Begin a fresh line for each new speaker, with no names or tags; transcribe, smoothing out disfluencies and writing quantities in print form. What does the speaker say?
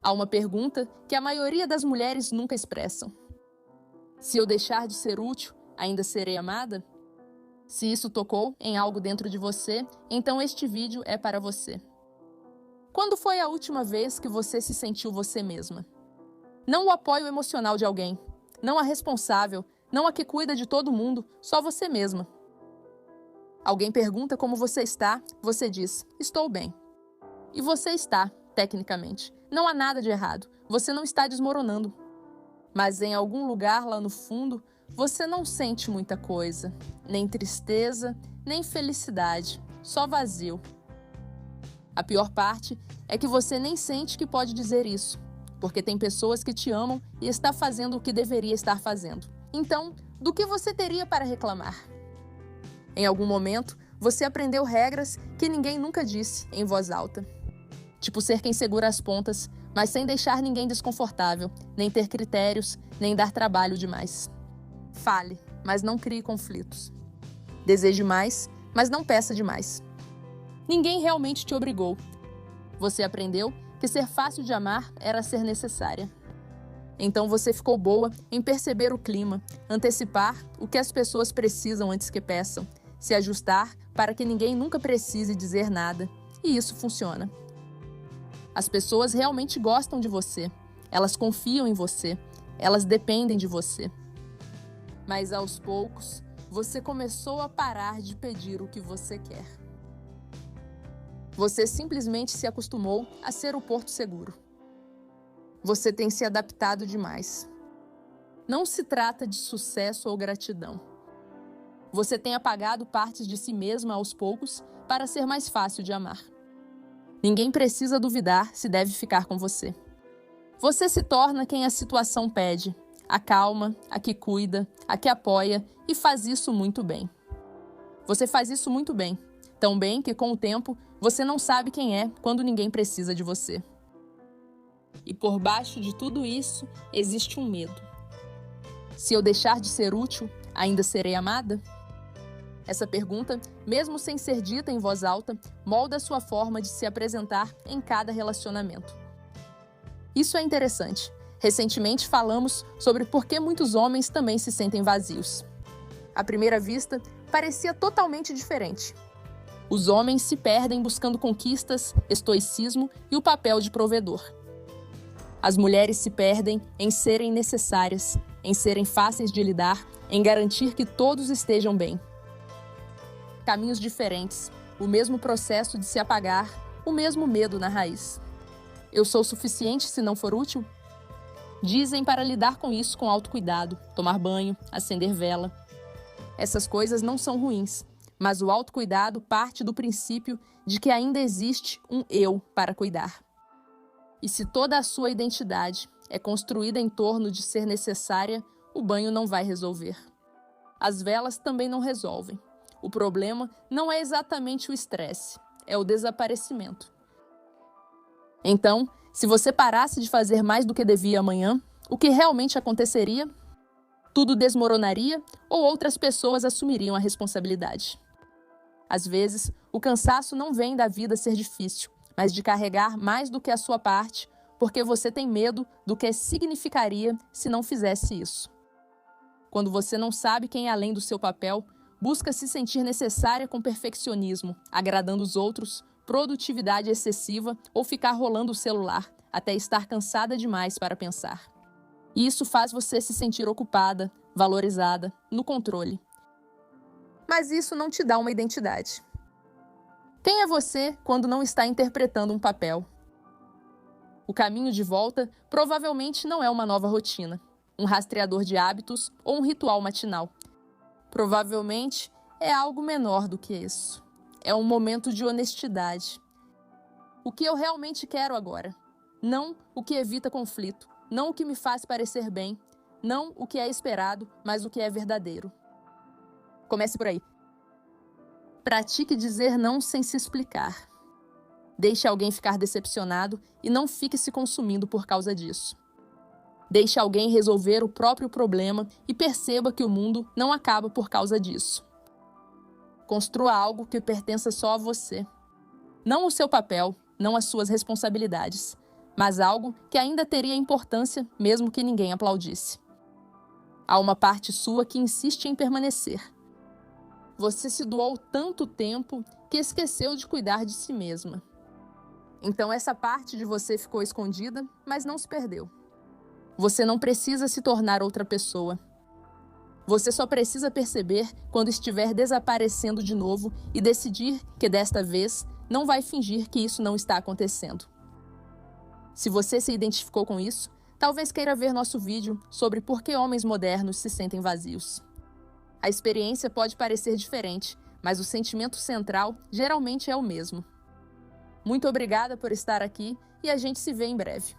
Há uma pergunta que a maioria das mulheres nunca expressam. Se eu deixar de ser útil, ainda serei amada? Se isso tocou em algo dentro de você, então este vídeo é para você. Quando foi a última vez que você se sentiu você mesma? Não o apoio emocional de alguém, não a responsável, não a que cuida de todo mundo, só você mesma. Alguém pergunta como você está, você diz, estou bem. E você está, tecnicamente. Não há nada de errado, você não está desmoronando. Mas em algum lugar lá no fundo, você não sente muita coisa. Nem tristeza, nem felicidade, só vazio. A pior parte é que você nem sente que pode dizer isso, porque tem pessoas que te amam e está fazendo o que deveria estar fazendo. Então, do que você teria para reclamar? Em algum momento, você aprendeu regras que ninguém nunca disse em voz alta. Tipo ser quem segura as pontas, mas sem deixar ninguém desconfortável, nem ter critérios, nem dar trabalho demais. Fale, mas não crie conflitos. Deseje mais, mas não peça demais. Ninguém realmente te obrigou. Você aprendeu que ser fácil de amar era ser necessária. Então você ficou boa em perceber o clima, antecipar o que as pessoas precisam antes que peçam, se ajustar para que ninguém nunca precise dizer nada. E isso funciona. As pessoas realmente gostam de você. Elas confiam em você. Elas dependem de você. Mas aos poucos, você começou a parar de pedir o que você quer. Você simplesmente se acostumou a ser o porto seguro. Você tem se adaptado demais. Não se trata de sucesso ou gratidão. Você tem apagado partes de si mesma aos poucos para ser mais fácil de amar. Ninguém precisa duvidar se deve ficar com você. Você se torna quem a situação pede, a calma, a que cuida, a que apoia e faz isso muito bem. Você faz isso muito bem, tão bem que com o tempo você não sabe quem é quando ninguém precisa de você. E por baixo de tudo isso existe um medo. Se eu deixar de ser útil, ainda serei amada? Essa pergunta, mesmo sem ser dita em voz alta, molda a sua forma de se apresentar em cada relacionamento. Isso é interessante. Recentemente falamos sobre por que muitos homens também se sentem vazios. À primeira vista, parecia totalmente diferente. Os homens se perdem buscando conquistas, estoicismo e o papel de provedor. As mulheres se perdem em serem necessárias, em serem fáceis de lidar, em garantir que todos estejam bem. Caminhos diferentes, o mesmo processo de se apagar, o mesmo medo na raiz. Eu sou suficiente se não for útil? Dizem para lidar com isso com autocuidado, tomar banho, acender vela. Essas coisas não são ruins, mas o autocuidado parte do princípio de que ainda existe um eu para cuidar. E se toda a sua identidade é construída em torno de ser necessária, o banho não vai resolver. As velas também não resolvem. O problema não é exatamente o estresse, é o desaparecimento. Então, se você parasse de fazer mais do que devia amanhã, o que realmente aconteceria? Tudo desmoronaria ou outras pessoas assumiriam a responsabilidade? Às vezes, o cansaço não vem da vida ser difícil, mas de carregar mais do que a sua parte, porque você tem medo do que significaria se não fizesse isso. Quando você não sabe quem é além do seu papel, busca se sentir necessária com perfeccionismo, agradando os outros, produtividade excessiva ou ficar rolando o celular até estar cansada demais para pensar. E isso faz você se sentir ocupada, valorizada, no controle. Mas isso não te dá uma identidade. Quem é você quando não está interpretando um papel? O caminho de volta provavelmente não é uma nova rotina, um rastreador de hábitos ou um ritual matinal. Provavelmente é algo menor do que isso. É um momento de honestidade. O que eu realmente quero agora? Não o que evita conflito, não o que me faz parecer bem, não o que é esperado, mas o que é verdadeiro. Comece por aí. Pratique dizer não sem se explicar. Deixe alguém ficar decepcionado e não fique se consumindo por causa disso. Deixe alguém resolver o próprio problema e perceba que o mundo não acaba por causa disso. Construa algo que pertença só a você. Não o seu papel, não as suas responsabilidades, mas algo que ainda teria importância mesmo que ninguém aplaudisse. Há uma parte sua que insiste em permanecer. Você se doou tanto tempo que esqueceu de cuidar de si mesma. Então essa parte de você ficou escondida, mas não se perdeu. Você não precisa se tornar outra pessoa. Você só precisa perceber quando estiver desaparecendo de novo e decidir que desta vez não vai fingir que isso não está acontecendo. Se você se identificou com isso, talvez queira ver nosso vídeo sobre por que homens modernos se sentem vazios. A experiência pode parecer diferente, mas o sentimento central geralmente é o mesmo. Muito obrigada por estar aqui e a gente se vê em breve.